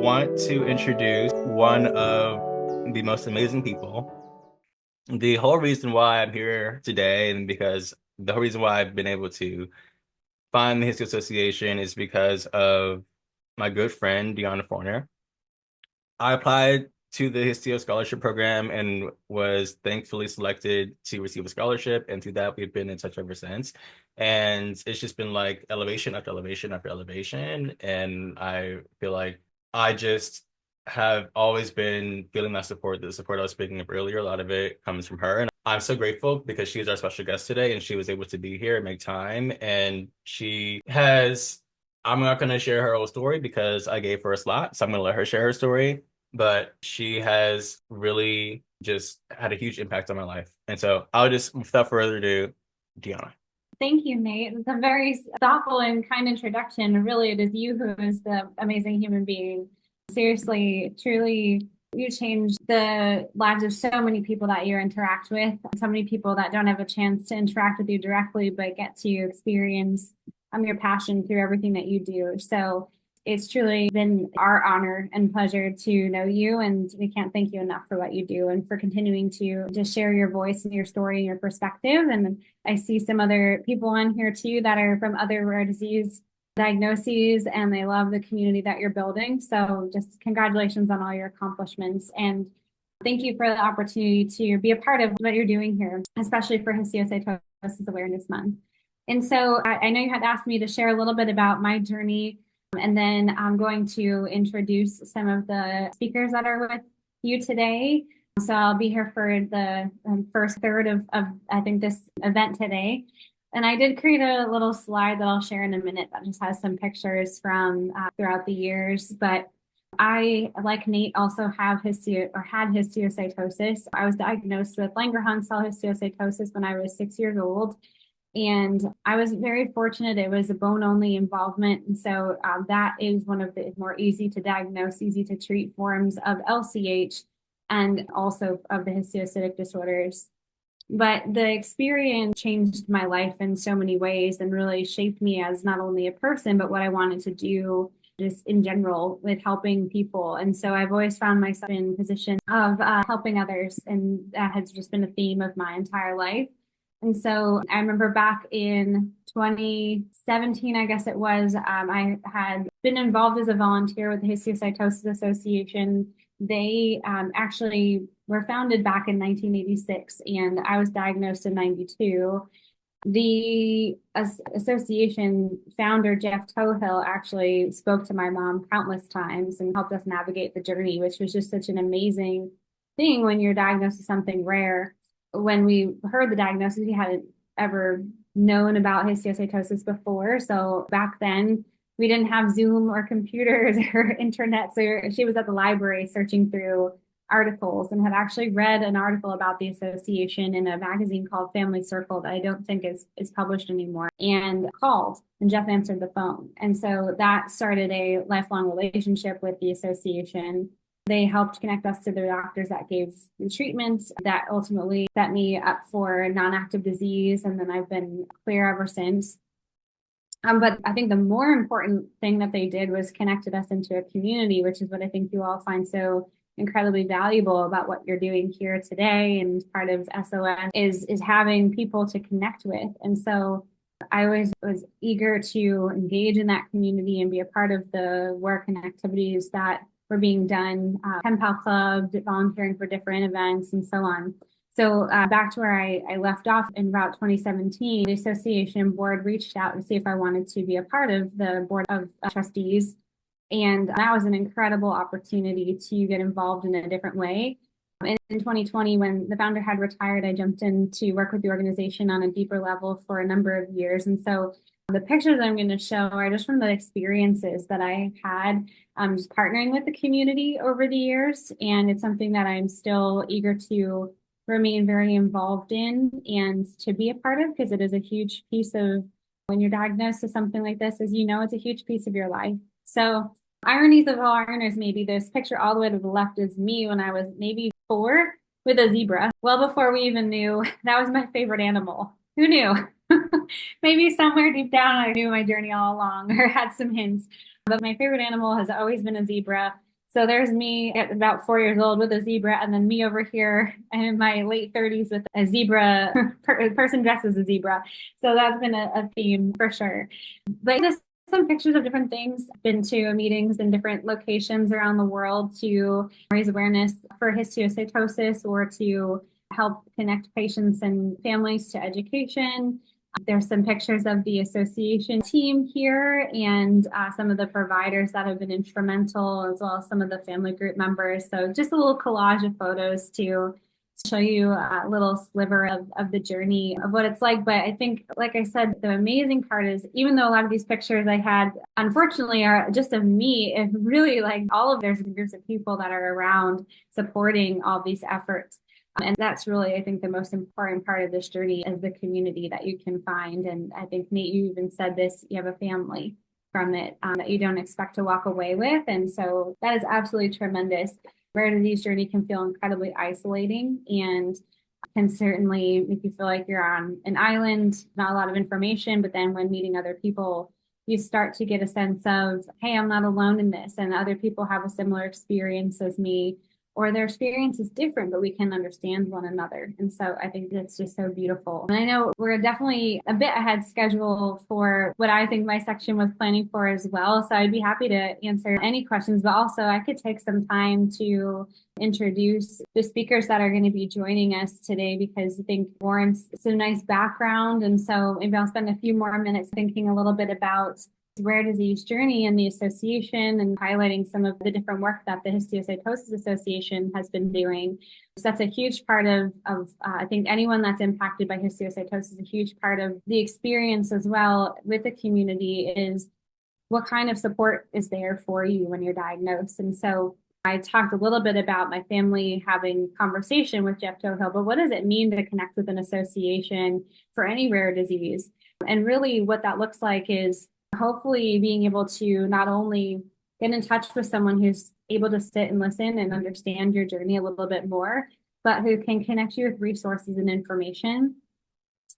want to introduce one of the most amazing people. The whole reason why I'm here today, and because the whole reason why I've been able to find the Histio Association is because of my good friend, Deanna Fournier. I applied to the Histio Scholarship Program and was thankfully selected to receive a scholarship. And through that, we've been in touch ever since. And it's just been like elevation after elevation after elevation. And I feel like I just have always been feeling that support, the support I was speaking of earlier. A lot of it comes from her. And I'm so grateful because she's our special guest today and she was able to be here and make time. And I'm not going to share her whole story because I gave her a slot. So I'm going to let her share her story, but she has really just had a huge impact on my life. And so I'll just, without further ado, Deanna. Thank you, Nate. It's a very thoughtful and kind introduction. Really, it is you who is the amazing human being. Seriously, truly, you changed the lives of so many people that you interact with, so many people that don't have a chance to interact with you directly, but get to experience your passion through everything that you do. So it's truly been our honor and pleasure to know you, and we can't thank you enough for what you do and for continuing to share your voice and your story and your perspective. And I see some other people on here too that are from other rare disease diagnoses, and they love the community that you're building. So just congratulations on all your accomplishments, and thank you for the opportunity to be a part of what you're doing here, especially for Histiocytosis Awareness Month. And so I know you had asked me to share a little bit about my journey, and then I'm going to introduce some of the speakers that are with you today. So I'll be here for the first third of I think, this event today. And I did create a little slide that I'll share in a minute that just has some pictures from throughout the years. But I, like Nate, also have had histiocytosis. I was diagnosed with Langerhans cell histiocytosis when I was 6 years old. And I was very fortunate. It was a bone-only involvement. And so that is one of the more easy to diagnose, easy to treat forms of LCH and also of the histiocytic disorders. But the experience changed my life in so many ways and really shaped me as not only a person, but what I wanted to do just in general with helping people. And so I've always found myself in a position of helping others. And that has just been a theme of my entire life. And so I remember back in 2017, I guess it was, I had been involved as a volunteer with the Histiocytosis Association. They actually were founded back in 1986, and I was diagnosed in 92. The association founder, Jeff Tohill, actually spoke to my mom countless times and helped us navigate the journey, which was just such an amazing thing when you're diagnosed with something rare. When we heard the diagnosis, we hadn't ever known about histiocytosis before. So back then, we didn't have Zoom or computers or internet. So she was at the library searching through articles and had actually read an article about the association in a magazine called Family Circle that I don't think is published anymore, and called, and Jeff answered the phone. And so that started a lifelong relationship with the association. They helped connect us to the doctors that gave the treatments that ultimately set me up for non-active disease. And then I've been clear ever since. But I think the more important thing that they did was connected us into a community, which is what I think you all find so incredibly valuable about what you're doing here today. And part of SOS is having people to connect with. And so I always was eager to engage in that community and be a part of the work and activities that were being done, pen pal club, volunteering for different events, and so on. So back to where I left off in about 2017, the association board reached out to see if I wanted to be a part of the board of trustees. And that was an incredible opportunity to get involved in a different way. And in 2020, when the founder had retired, I jumped in to work with the organization on a deeper level for a number of years. And so the pictures I'm going to show are just from the experiences that I had just partnering with the community over the years. And it's something that I'm still eager to remain very involved in and to be a part of, because it is a huge piece of, when you're diagnosed with something like this, as you know, it's a huge piece of your life. So ironies of all ironies, maybe this picture all the way to the left is me when I was maybe 4 with a zebra. Well, before we even knew that was my favorite animal. Who knew? Maybe somewhere deep down I knew my journey all along or had some hints. But my favorite animal has always been a zebra. So there's me at about 4 years old with a zebra, and then me over here in my late 30s with a zebra person dressed as a zebra. So that's been a theme for sure. But just some pictures of different things. Been to meetings in different locations around the world to raise awareness for histiocytosis or to help connect patients and families to education. There's some pictures of the association team here and some of the providers that have been instrumental, as well as some of the family group members. So just a little collage of photos to show you a little sliver of the journey of what it's like. But I think, like I said, the amazing part is even though a lot of these pictures I had, unfortunately, are just of me, it really like all of there's groups of people that are around supporting all these efforts. And that's really, I think, the most important part of this journey is the community that you can find. And I think, Nate, you even said this, you have a family from it that you don't expect to walk away with. And so that is absolutely tremendous. Rare disease journey can feel incredibly isolating and can certainly make you feel like you're on an island, not a lot of information. But then when meeting other people, you start to get a sense of, hey, I'm not alone in this. And other people have a similar experience as me, or their experience is different, but we can understand one another. And so I think that's just so beautiful. And I know we're definitely a bit ahead schedule for what I think my section was planning for as well. So I'd be happy to answer any questions, but also I could take some time to introduce the speakers that are going to be joining us today because I think warrants some nice background. And so maybe I'll spend a few more minutes thinking a little bit about rare disease journey and the association and highlighting some of the different work that the Histiocytosis Association has been doing. So that's a huge part of I think anyone that's impacted by histiocytosis, a huge part of the experience as well with the community is what kind of support is there for you when you're diagnosed. And so I talked a little bit about my family having conversation with Jeff Tohill, but what does it mean to connect with an association for any rare disease? And really what that looks like is hopefully being able to not only get in touch with someone who's able to sit and listen and understand your journey a little bit more, but who can connect you with resources and information.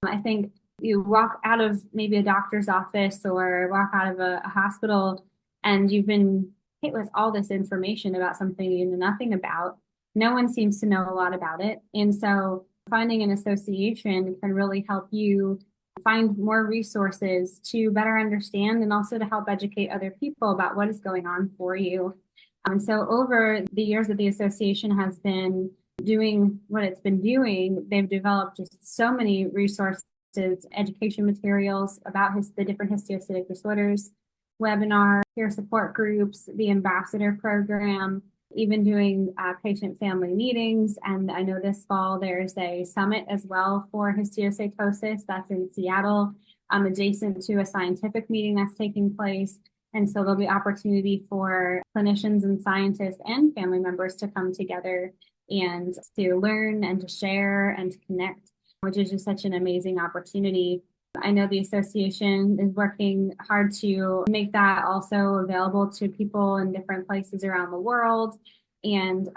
I think you walk out of maybe a doctor's office or walk out of a hospital and you've been hit with all this information about something you know nothing about. No one seems to know a lot about it. And so finding an association can really help you find more resources to better understand and also to help educate other people about what is going on for you. And so over the years that the association has been doing what it's been doing, they've developed just so many resources, education materials about the different histiocytic disorders, webinar, peer support groups, the ambassador program, even doing patient family meetings. And I know this fall there's a summit as well for histiocytosis that's in Seattle, adjacent to a scientific meeting that's taking place. And so there'll be opportunity for clinicians and scientists and family members to come together and to learn and to share and to connect, which is just such an amazing opportunity. I know the association is working hard to make that also available to people in different places around the world and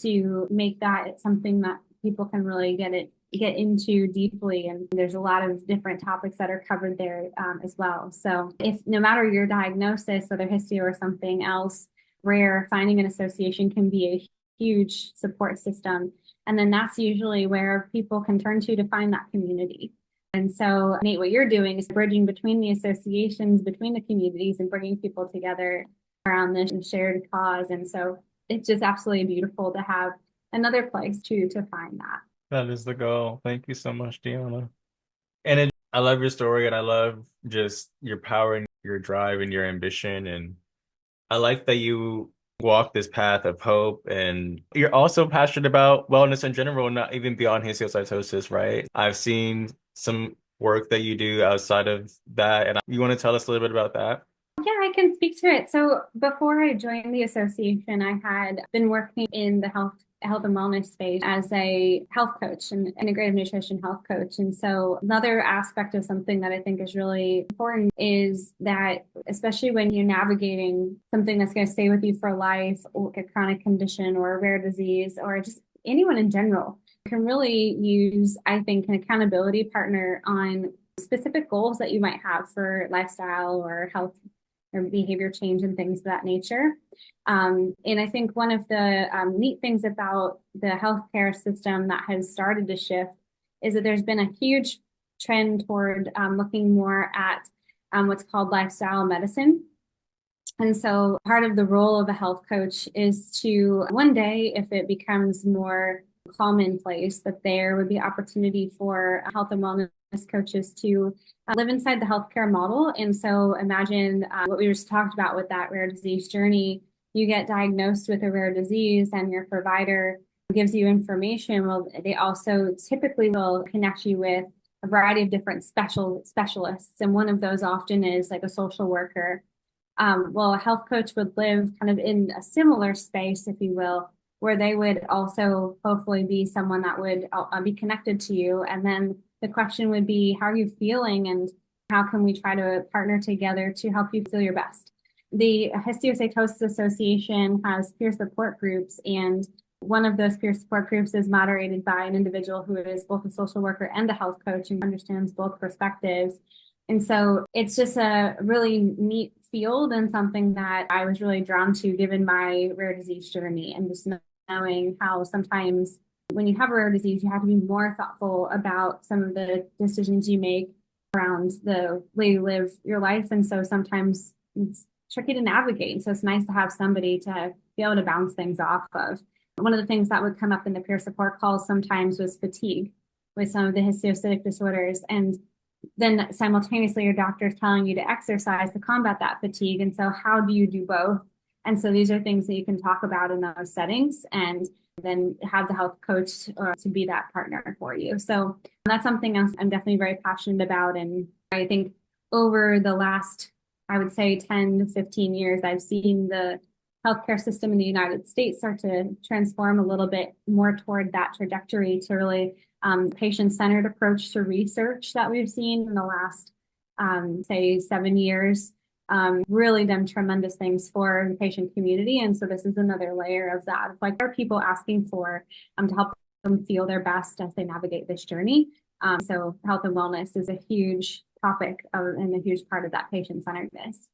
to make that something that people can really get into deeply. And there's a lot of different topics that are covered there as well. So if no matter your diagnosis, whether histio or something else rare, finding an association can be a huge support system. And then that's usually where people can turn to find that community. And so, Nate, what you're doing is bridging between the associations, between the communities, and bringing people together around this shared cause. And so it's just absolutely beautiful to have another place to find that. That is the goal. Thank you so much, Deanna. And I love your story and I love just your power and your drive and your ambition. And I like that you walk this path of hope and you're also passionate about wellness in general, not even beyond histiocytosis, right? I've seen some work that you do outside of that. And you want to tell us a little bit about that? Yeah, I can speak to it. So before I joined the association, I had been working in the health and wellness space as a health coach and integrative nutrition health coach. And so another aspect of something that I think is really important is that, especially when you're navigating something that's going to stay with you for life, or a chronic condition or a rare disease, or just anyone in general, can really use, I think, an accountability partner on specific goals that you might have for lifestyle or health or behavior change and things of that nature. And I think one of the neat things about the healthcare system that has started to shift is that there's been a huge trend toward looking more at what's called lifestyle medicine. And so part of the role of a health coach is to one day, if it becomes more commonplace, that there would be opportunity for health and wellness coaches to live inside the healthcare model. And so imagine what we just talked about with that rare disease journey. You get diagnosed with a rare disease and your provider gives you information. Well, they also typically will connect you with a variety of different specialists. And one of those often is like a social worker. Well, a health coach would live kind of in a similar space, if you will, where they would also hopefully be someone that would be connected to you. And then the question would be, how are you feeling and how can we try to partner together to help you feel your best? The Histiocytosis Association has peer support groups, and one of those peer support groups is moderated by an individual who is both a social worker and a health coach and understands both perspectives. And so it's just a really neat field and something that I was really drawn to given my rare disease journey, and just knowing how sometimes when you have a rare disease, you have to be more thoughtful about some of the decisions you make around the way you live your life. And so sometimes it's tricky to navigate. And so it's nice to have somebody to be able to bounce things off of. One of the things that would come up in the peer support calls sometimes was fatigue with some of the histiocytic disorders. And then simultaneously your doctor is telling you to exercise to combat that fatigue. And so how do you do both? And so these are things that you can talk about in those settings and then have the health coach to be that partner for you. So that's something else I'm definitely very passionate about. And I think over the last, I would say 10 to 15 years, I've seen the healthcare system in the United States start to transform a little bit more toward that trajectory to really patient-centered approach to research that we've seen in the last, say, 7 years, really done tremendous things for the patient community. And so this is another layer of that. Like, there are people asking for to help them feel their best as they navigate this journey. So health and wellness is a huge topic and a huge part of that patient-centeredness.